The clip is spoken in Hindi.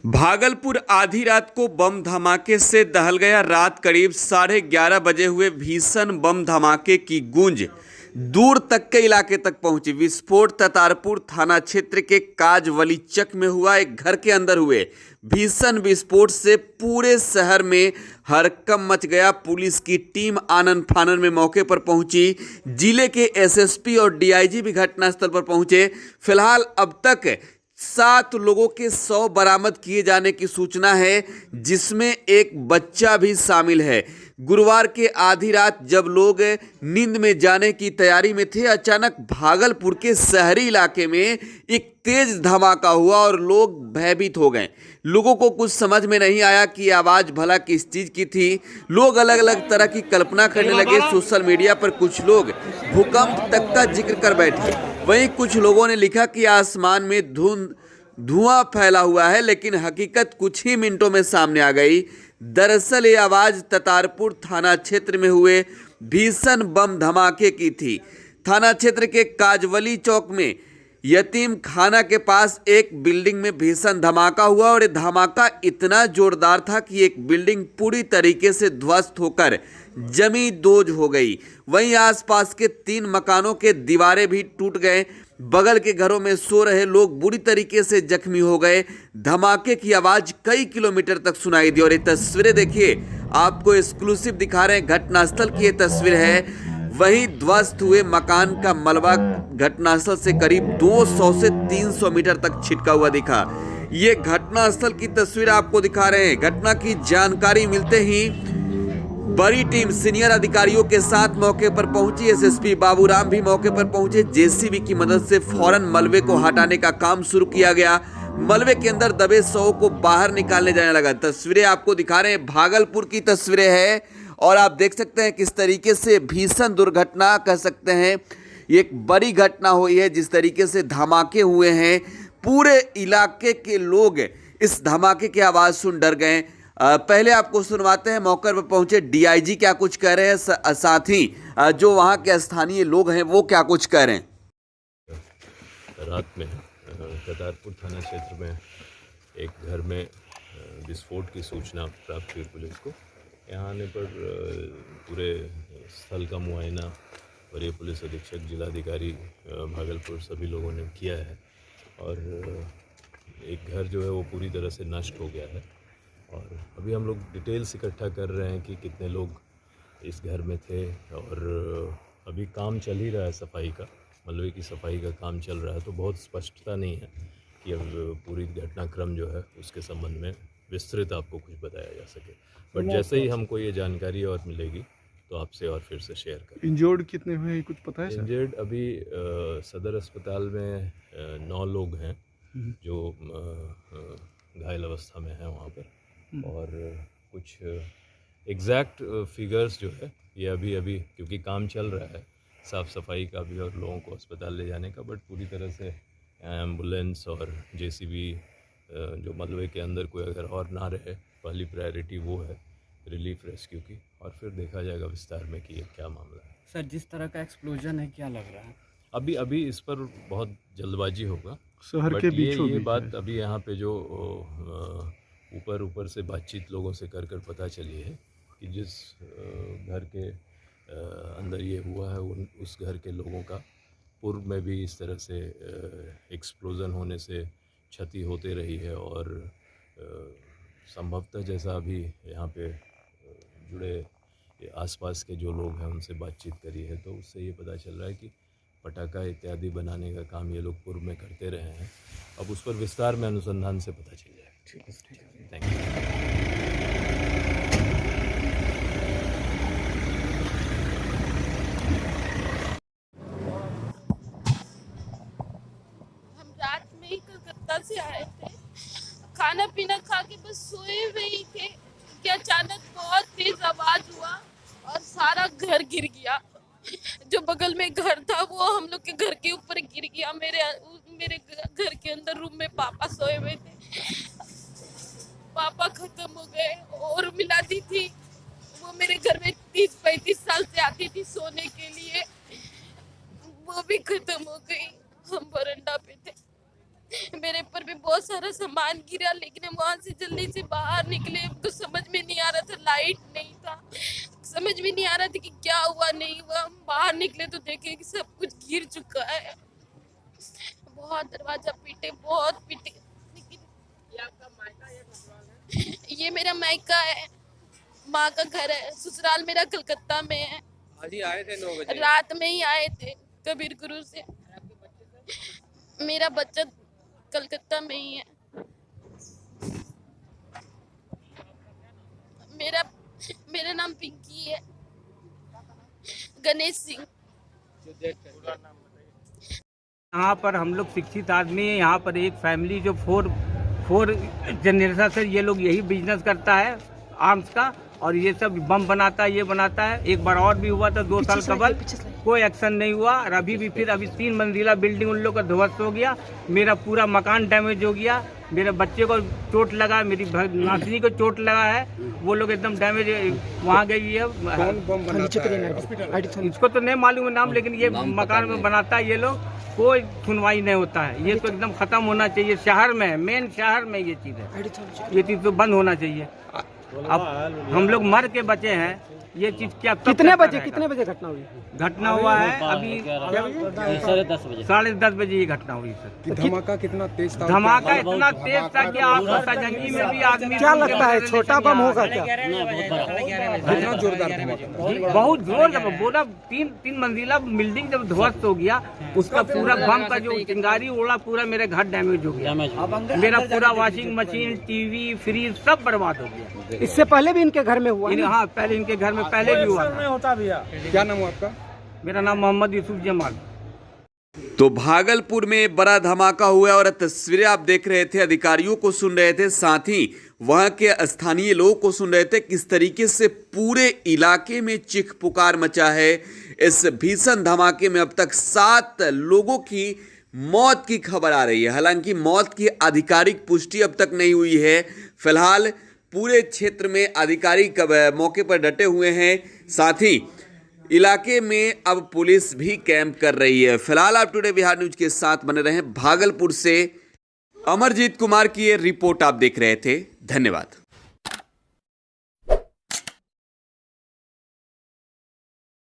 भागलपुर आधी रात को बम धमाके से दहल गया। रात करीब 11:30 बजे हुए भीषण बम धमाके की गूंज दूर तक के इलाके तक पहुंची। विस्फोट ततारपुर थाना क्षेत्र के काजवलीचक में हुआ। एक घर के अंदर हुए भीषण विस्फोट से पूरे शहर में हड़कंप मच गया। पुलिस की टीम आनन फानन में मौके पर पहुंची। जिले के एसएसपी और डीआईजी भी घटनास्थल पर पहुंचे। फिलहाल अब तक 7 लोगों के शव बरामद किए जाने की सूचना है, जिसमें एक बच्चा भी शामिल है। गुरुवार के आधी रात जब लोग नींद में जाने की तैयारी में थे, अचानक भागलपुर के शहरी इलाके में एक तेज धमाका हुआ और लोग भयभीत हो गए। लोगों को कुछ समझ में नहीं आया कि आवाज भला किस चीज की थी। लोग अलग अलग तरह की कल्पना करने लगे। सोशल मीडिया पर कुछ लोग भूकंप तक का जिक्र कर बैठे। वहीं कुछ लोगों ने लिखा कि आसमान में धुआं फैला हुआ है, लेकिन हकीकत कुछ ही मिनटों में सामने आ गई। दरअसल ये आवाज ततारपुर थाना क्षेत्र में हुए भीषण बम धमाके की थी। थाना क्षेत्र के काजवली चौक में यतीम खाना के पास एक बिल्डिंग में भीषण धमाका हुआ और ये धमाका इतना जोरदार था कि एक बिल्डिंग पूरी तरीके से ध्वस्त होकर जमी दोज हो गई। वहीं आसपास के 3 मकानों के दीवारें भी टूट गए। बगल के घरों में सो रहे लोग बुरी तरीके से जख्मी हो गए। धमाके की आवाज कई किलोमीटर तक सुनाई दी। और ये तस्वीरें देखिए, आपको एक्सक्लूसिव दिखा रहे हैं। घटनास्थल की ये तस्वीर है। वहीं ध्वस्त हुए मकान का मलबा घटनास्थल से करीब 200 से 300 मीटर तक छिटका हुआ दिखा। ये घटनास्थल की तस्वीर आपको दिखा रहे हैं। घटना की जानकारी मिलते ही बड़ी टीम सीनियर अधिकारियों के साथ मौके पर पहुंची। एसएसपी बाबूराम भी मौके पर पहुंचे। जेसीबी की मदद से फौरन मलबे को हटाने का काम शुरू किया गया। मलबे के अंदर दबे शवों को बाहर निकालने जाने लगा। तस्वीरें आपको दिखा रहे हैं, भागलपुर की तस्वीरें हैं और आप देख सकते हैं किस तरीके से भीषण दुर्घटना कह सकते हैं। एक बड़ी घटना हुई है। जिस तरीके से धमाके हुए हैं, पूरे इलाके के लोग इस धमाके की आवाज सुन डर गए। पहले आपको सुनवाते हैं मौके पर पहुंचे डीआईजी क्या कुछ कह रहे हैं, साथ ही जो वहां के स्थानीय लोग हैं वो क्या कुछ कह रहे हैं। रात में ततारपुर थाना क्षेत्र में एक घर में विस्फोट की सूचना प्राप्त हुई पुलिस को। यहाँ आने पर पूरे स्थल का मुआयना वरीय पुलिस अधीक्षक जिलाधिकारी भागलपुर सभी लोगों ने किया है और एक घर जो है वो पूरी तरह से नष्ट हो गया है। और अभी हम लोग डिटेल्स इकट्ठा कर रहे हैं कि कितने लोग इस घर में थे और अभी काम चल ही रहा है सफाई का, मलबे की सफाई का काम चल रहा है। तो बहुत स्पष्टता नहीं है कि अब पूरी घटनाक्रम जो है उसके संबंध में विस्तृत आपको कुछ बताया जा सके, बट जैसे ही हमको ये जानकारी और मिलेगी तो आपसे और फिर से शेयर करें। इंजर्ड कितने हुए कुछ पता है? इंजर्ड अभी सदर अस्पताल में 9 लोग हैं जो घायल अवस्था में हैं वहाँ पर, और कुछ एग्जैक्ट फिगर्स जो है ये अभी क्योंकि काम चल रहा है साफ़ सफाई का भी और लोगों को अस्पताल ले जाने का, बट पूरी तरह से एम्बुलेंस और जेसीबी जो मलबे के अंदर कोई अगर और ना रहे, पहली प्रायोरिटी वो है रिलीफ रेस्क्यू की, और फिर देखा जाएगा विस्तार में कि ये क्या मामला है। सर, जिस तरह का एक्सप्लोजन है, क्या लग रहा है? अभी इस पर बहुत जल्दबाजी होगा। शहर के बीचों ये बात अभी यहाँ पे जो ऊपर से बातचीत लोगों से कर पता चली है कि जिस घर के अंदर ये हुआ है उस घर के लोगों का पूर्व में भी इस तरह से एक्सप्लोजन होने से क्षति होते रही है, और संभवतः जैसा अभी यहाँ पे जुड़े आसपास के जो लोग हैं उनसे बातचीत करी है तो उससे ये पता चल रहा है कि पटाखा इत्यादि बनाने का काम ये लोग पूर्व में करते रहे हैं। अब उस पर विस्तार में अनुसंधान से पता चल जाएगा। ठीक है, थैंक यू। हम रात में ही कलकत्ता से आए थे, खाना पीना खा के बस सोए हुए ही थे कि अचानक बहुत तेज आवाज हुआ और सारा घर गिर गया। जो बगल में घर था वो हम लोग के घर के ऊपर गिर गया। मेरे घर के अंदर रूम में पापा सोए हुए थे। पापा खत्म हो गए और मिलाती थी, वो मेरे घर में 30-35 साल से आती थी सोने के लिए, वो भी खत्म हो गई। हम बरंडा पे थे, मेरे पर भी बहुत सारा सामान गिरा गया, लेकिन हम वहाँ से जल्दी से बाहर निकले। तो समझ में नहीं आ रहा था, लाइट नहीं था, समझ में नहीं आ रहा था कि क्या हुआ नहीं हुआ। हम बाहर निकले तो देखे कि सब कुछ गिर चुका है। बहुत दरवाजा पीटे, बहुत पीटे, लेकिन ये मेरा मायका है, माँ का घर है। ससुराल मेरा कलकत्ता में है। अभी आए थे 9 बजे। रात में ही आए थे कबीर गुरु से। मेरा बच्चा कलकत्ता में ही है। मेरा नाम पिंकी है, गणेश सिंह। यहाँ पर हम लोग शिक्षित आदमी हैं। यहाँ पर एक फैमिली जो फोर जनरेशन से ये लोग यही बिजनेस करता है आर्म्स का, और ये सब बम बनाता है, ये बनाता है। एक बार और भी हुआ था 2 साल कबल, कोई एक्शन नहीं हुआ। और अभी 3 मंजिला बिल्डिंग उन लोग का ध्वस्त हो गया। मेरा पूरा मकान डैमेज हो गया, मेरे बच्चे को चोट लगा, मेरी नातनी को चोट लगा है। वो लोग एकदम डैमेज वहाँ गई है। इसको तो नहीं मालूम है नाम, लेकिन ये मकान में बनाता है ये लोग। कोई सुनवाई नहीं होता है। ये तो एकदम खत्म होना चाहिए। शहर में, मेन शहर में ये चीज़ है, ये चीज़ तो बंद होना चाहिए। अब हम लोग मर के बचे हैं, ये चीज क्या कितने बजे घटना हुई? घटना हुआ है अभी 10:30 बजे ये घटना हुई सर। धमाका कितना तेज था? धमाका इतना तेज था कि आप जंगी में भी आदमी, क्या लगता है छोटा बम होगा क्या? कितना जोरदार धमाका था? बहुत जोर। जब बोला 3 मंजिला बिल्डिंग जब ध्वस्त हो गया, उसका पूरा बम का जो चिंगारी उड़ा, पूरा मेरे घर डैमेज हो गया। मेरा पूरा वॉशिंग मशीन, टीवी, फ्रिज सब बर्बाद हो गया। इससे पहले भी इनके घर में हुआ? हाँ, पहले इनके घर में पहले भी हुआ था। क्या नाम है आपका? मेरा नाम मोहम्मद यूसुफ जमाल। तो भागलपुर में बड़ा धमाका हुआ और तस्वीरें आप देख रहे थे, अधिकारियों को सुन रहे थे, साथ ही वहां के स्थानीय लोगों को सुन रहे थे किस तरीके से पूरे इलाके में चीख पुकार मचा है। इस भीषण धमाके में अब तक 7 लोगों की मौत की खबर आ रही है। हालांकि मौत की आधिकारिक पुष्टि अब तक नहीं हुई है। फिलहाल पूरे क्षेत्र में अधिकारी मौके पर डटे हुए हैं, साथ ही इलाके में अब पुलिस भी कैंप कर रही है। फिलहाल आप टुडे बिहार न्यूज के साथ बने रहें। भागलपुर से अमरजीत कुमार की ये रिपोर्ट आप देख रहे थे। धन्यवाद।